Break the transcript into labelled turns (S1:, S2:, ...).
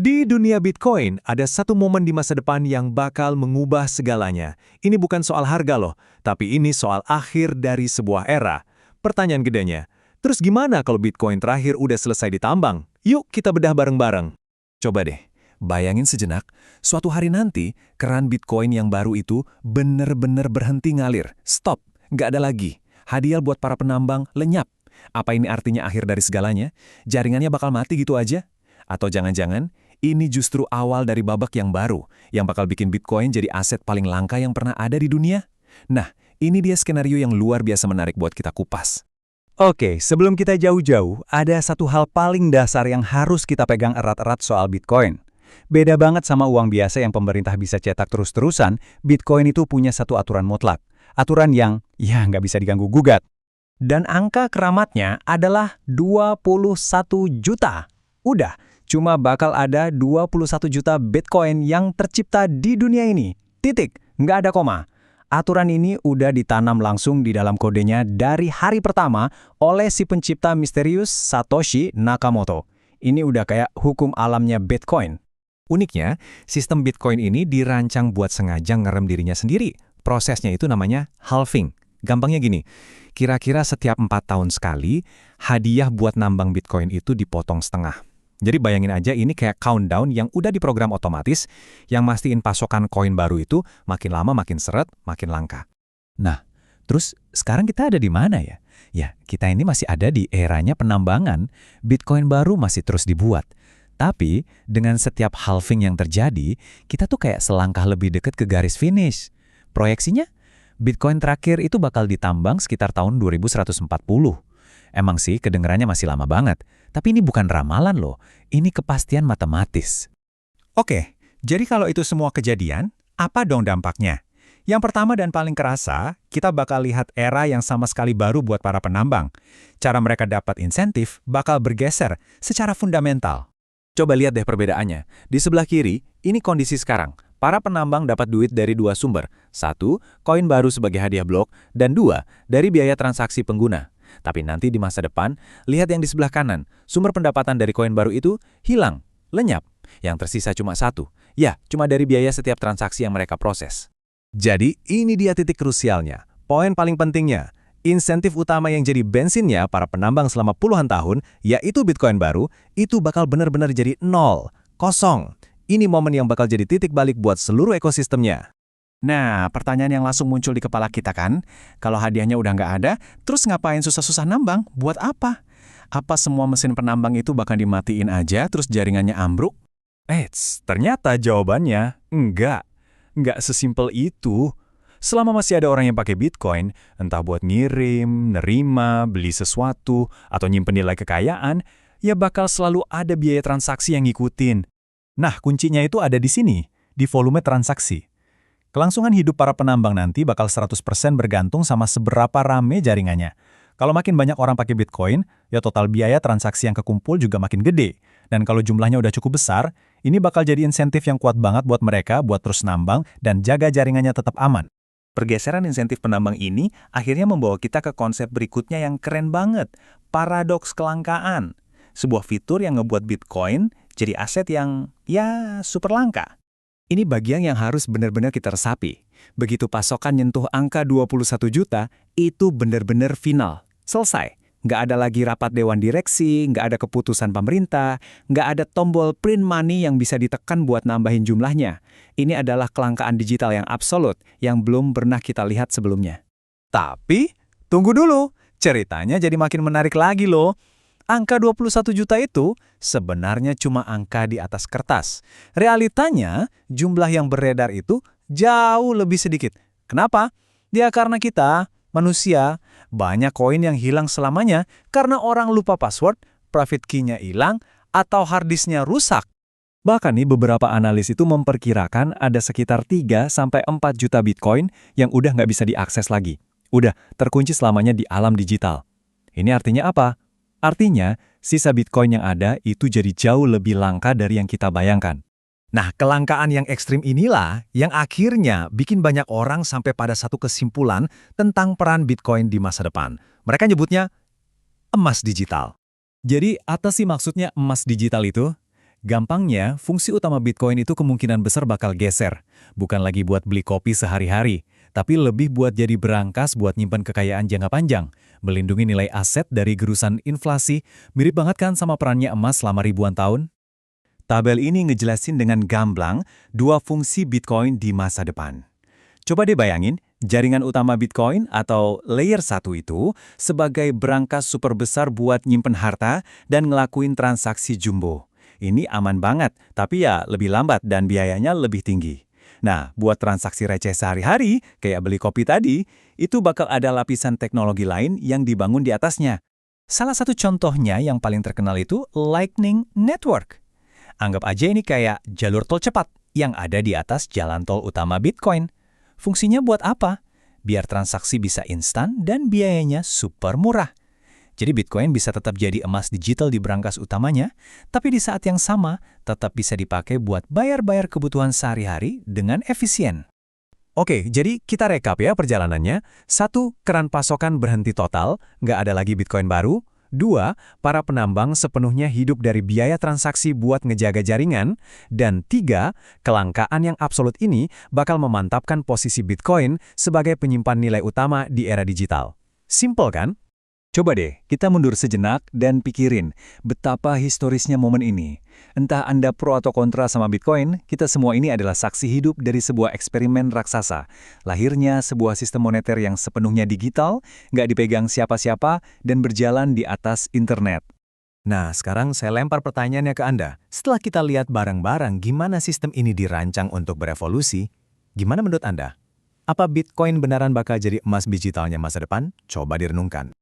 S1: Di dunia Bitcoin, ada satu momen di masa depan yang bakal mengubah segalanya. Ini bukan soal harga loh, tapi ini soal akhir dari sebuah era. Pertanyaan gedenya, terus gimana kalau Bitcoin terakhir udah selesai ditambang? Yuk kita bedah bareng-bareng.
S2: Coba deh, bayangin sejenak, suatu hari nanti, keran Bitcoin yang baru itu bener-bener berhenti ngalir. Stop, nggak ada lagi. Hadiah buat para penambang lenyap. Apa ini artinya akhir dari segalanya? Jaringannya bakal mati gitu aja? Atau jangan-jangan, ini justru awal dari babak yang baru, yang bakal bikin Bitcoin jadi aset paling langka yang pernah ada di dunia? Nah, ini dia skenario yang luar biasa menarik buat kita kupas.
S3: Oke, sebelum kita jauh-jauh, ada satu hal paling dasar yang harus kita pegang erat-erat soal Bitcoin. Beda banget sama uang biasa yang pemerintah bisa cetak terus-terusan, Bitcoin itu punya satu aturan mutlak. Aturan yang, ya nggak bisa diganggu-gugat. Dan angka keramatnya adalah 21 juta. Udah, cuma bakal ada 21 juta Bitcoin yang tercipta di dunia ini. Titik, nggak ada koma. Aturan ini udah ditanam langsung di dalam kodenya dari hari pertama oleh si pencipta misterius Satoshi Nakamoto. Ini udah kayak hukum alamnya Bitcoin.
S2: Uniknya, sistem Bitcoin ini dirancang buat sengaja ngerem dirinya sendiri. Prosesnya itu namanya halving. Gampangnya gini, kira-kira setiap 4 tahun sekali, hadiah buat nambang Bitcoin itu dipotong setengah. Jadi bayangin aja ini kayak countdown yang udah diprogram otomatis, yang mastiin pasokan koin baru itu makin lama makin seret, makin langka.
S3: Nah, terus sekarang kita ada di mana ya? Ya, kita ini masih ada di eranya penambangan, Bitcoin baru masih terus dibuat. Tapi, dengan setiap halving yang terjadi, kita tuh kayak selangkah lebih dekat ke garis finish. Proyeksinya, Bitcoin terakhir itu bakal ditambang sekitar tahun 2140. Emang sih kedengarannya masih lama banget, tapi ini bukan ramalan loh, ini kepastian matematis.
S4: Oke, jadi kalau itu semua kejadian, apa dong dampaknya? Yang pertama dan paling kerasa, kita bakal lihat era yang sama sekali baru buat para penambang. Cara mereka dapat insentif bakal bergeser secara fundamental.
S2: Coba lihat deh perbedaannya. Di sebelah kiri, ini kondisi sekarang. Para penambang dapat duit dari dua sumber. Satu, koin baru sebagai hadiah blok, dan dua, dari biaya transaksi pengguna. Tapi nanti di masa depan, lihat yang di sebelah kanan. Sumber pendapatan dari koin baru itu hilang, lenyap. Yang tersisa cuma satu. Ya, cuma dari biaya setiap transaksi yang mereka proses.
S1: Jadi ini dia titik krusialnya. Poin paling pentingnya, insentif utama yang jadi bensinnya para penambang selama puluhan tahun, yaitu Bitcoin baru, itu bakal benar-benar jadi nol, kosong. Ini momen yang bakal jadi titik balik buat seluruh ekosistemnya.
S4: Nah, pertanyaan yang langsung muncul di kepala kita kan, kalau hadiahnya udah nggak ada, terus ngapain susah-susah nambang? Buat apa? Apa semua mesin penambang itu bakal dimatiin aja terus jaringannya ambruk?
S1: Ternyata jawabannya enggak. Enggak sesimpel itu. Selama masih ada orang yang pakai Bitcoin, entah buat ngirim, nerima, beli sesuatu, atau nyimpen nilai kekayaan, ya bakal selalu ada biaya transaksi yang ngikutin. Nah, kuncinya itu ada di sini, di volume transaksi. Kelangsungan hidup para penambang nanti bakal 100% bergantung sama seberapa rame jaringannya. Kalau makin banyak orang pakai Bitcoin, ya total biaya transaksi yang kekumpul juga makin gede. Dan kalau jumlahnya udah cukup besar, ini bakal jadi insentif yang kuat banget buat mereka buat terus nambang dan jaga jaringannya tetap aman.
S4: Pergeseran insentif penambang ini akhirnya membawa kita ke konsep berikutnya yang keren banget, paradoks kelangkaan. Sebuah fitur yang ngebuat Bitcoin jadi aset yang, ya, super langka. Ini bagian yang harus benar-benar kita resapi. Begitu pasokan nyentuh angka 21 juta, itu benar-benar final. Selesai. Nggak ada lagi rapat dewan direksi, nggak ada keputusan pemerintah, nggak ada tombol print money yang bisa ditekan buat nambahin jumlahnya. Ini adalah kelangkaan digital yang absolut, yang belum pernah kita lihat sebelumnya.
S1: Tapi, tunggu dulu. Ceritanya jadi makin menarik lagi loh. Angka 21 juta itu sebenarnya cuma angka di atas kertas. Realitanya, jumlah yang beredar itu jauh lebih sedikit. Kenapa? Ya karena kita, manusia, banyak koin yang hilang selamanya karena orang lupa password, private key-nya hilang, atau hard disk-nya rusak. Bahkan nih beberapa analis itu memperkirakan ada sekitar 3-4 juta Bitcoin yang udah nggak bisa diakses lagi. Udah terkunci selamanya di alam digital. Ini artinya apa? Artinya, sisa Bitcoin yang ada itu jadi jauh lebih langka dari yang kita bayangkan. Nah, kelangkaan yang ekstrim inilah yang akhirnya bikin banyak orang sampai pada satu kesimpulan tentang peran Bitcoin di masa depan. Mereka nyebutnya emas digital. Jadi, apa sih maksudnya emas digital itu?
S2: Gampangnya, fungsi utama Bitcoin itu kemungkinan besar bakal geser. Bukan lagi buat beli kopi sehari-hari, tapi lebih buat jadi berangkas buat nyimpan kekayaan jangka panjang, melindungi nilai aset dari gerusan inflasi, mirip banget kan sama perannya emas selama ribuan tahun?
S3: Tabel ini ngejelasin dengan gamblang dua fungsi Bitcoin di masa depan. Coba deh bayangin, jaringan utama Bitcoin atau layer 1 itu sebagai berangkas super besar buat nyimpen harta dan ngelakuin transaksi jumbo. Ini aman banget, tapi ya lebih lambat dan biayanya lebih tinggi. Nah, buat transaksi receh sehari-hari, kayak beli kopi tadi, itu bakal ada lapisan teknologi lain yang dibangun di atasnya.
S1: Salah satu contohnya yang paling terkenal itu Lightning Network. Anggap aja ini kayak jalur tol cepat yang ada di atas jalan tol utama Bitcoin. Fungsinya buat apa? Biar transaksi bisa instan dan biayanya super murah. Jadi Bitcoin bisa tetap jadi emas digital di berangkas utamanya, tapi di saat yang sama tetap bisa dipakai buat bayar-bayar kebutuhan sehari-hari dengan efisien.
S3: Oke, jadi kita rekap ya perjalanannya. 1. Keran pasokan berhenti total, nggak ada lagi Bitcoin baru. 2. Para penambang sepenuhnya hidup dari biaya transaksi buat ngejaga jaringan. Dan 3. Kelangkaan yang absolut ini bakal memantapkan posisi Bitcoin sebagai penyimpan nilai utama di era digital. Simple kan? Coba deh, kita mundur sejenak dan pikirin betapa historisnya momen ini. Entah Anda pro atau kontra sama Bitcoin, kita semua ini adalah saksi hidup dari sebuah eksperimen raksasa. Lahirnya sebuah sistem moneter yang sepenuhnya digital, nggak dipegang siapa-siapa, dan berjalan di atas internet.
S2: Nah, sekarang saya lempar pertanyaannya ke Anda. Setelah kita lihat bareng-bareng gimana sistem ini dirancang untuk berevolusi, gimana menurut Anda? Apa Bitcoin beneran bakal jadi emas digitalnya masa depan? Coba direnungkan.